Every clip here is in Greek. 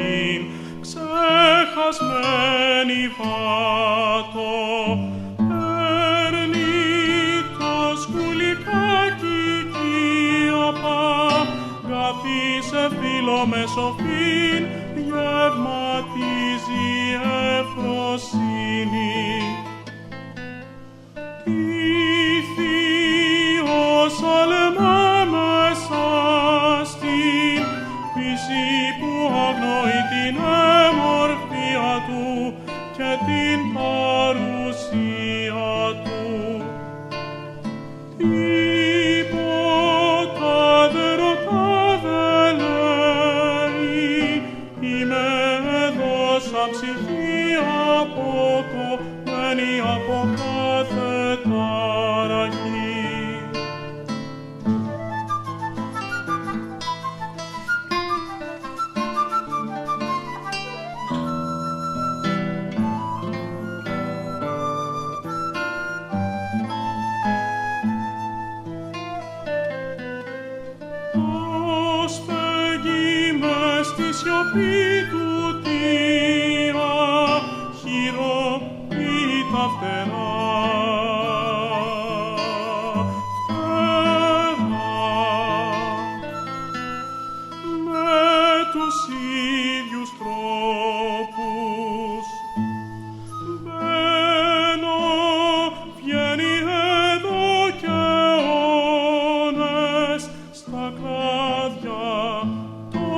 αυτήν, ξεχασμένη βάτο, παίρνει το σκουλικάκι κι απά, καθίσε φίλο με σοφήν, γευματίζει ευφροσύνη. Θείος αλεμά μέσα στην φύση που αγνοεί την εμορφία του και την παρουσία του. Τίποτα δε ρωτά δε λέει, είμαι εδώ σαν ψυχή αποκομμένη από κάθε ταραχή. Ως φεγγεί μες στη σιωπή του τία, χειροπεί τα φτερά. Με τους ίδιους τρόπους μπαίνω, βγαίνει εδώ και αιώνες στα κλάδια το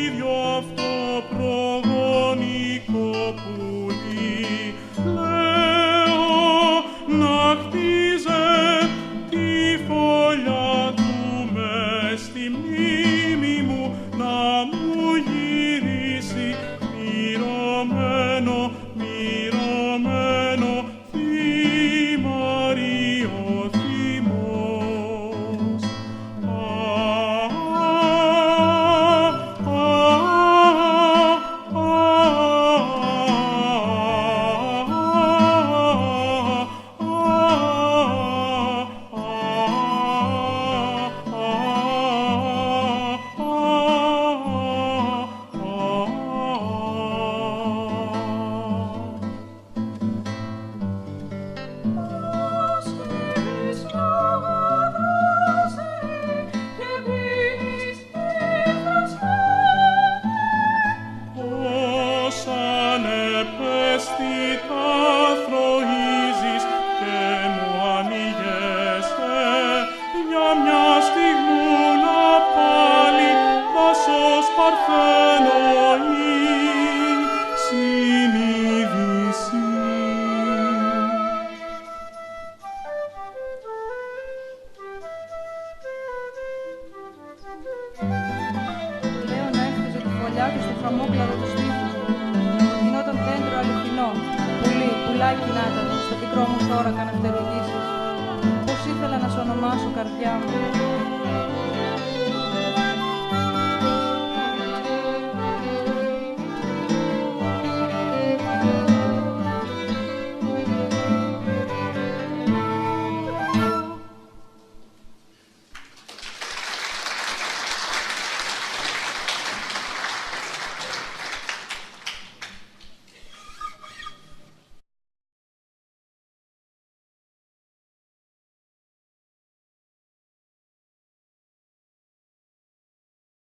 ίδιο αυτό προγονικό πουλί. Λέω να χτίζε τη φωλιά του μες στη μνήμη μου, να μου γυρίσει μυρωμένο, μυρωμένο θυμάριο θυμός. Ως ανεπαίσθητα θροίζεις και μου ανοίγεσαι για μια στιγμούλα πάλι δάσος παρθένο η συνείδηση. Λέω να έφτιαζε τη φωλιά του στο χαμόκλαδο του στήθους μου. Να γινόταν δέντρο αληθινό, πουλί, πουλάκι να ήταν, στο πικρό μου θώρακα να φτερουγήσεις. Πώς ήθελα να σ' ονομάσω καρδιά μου.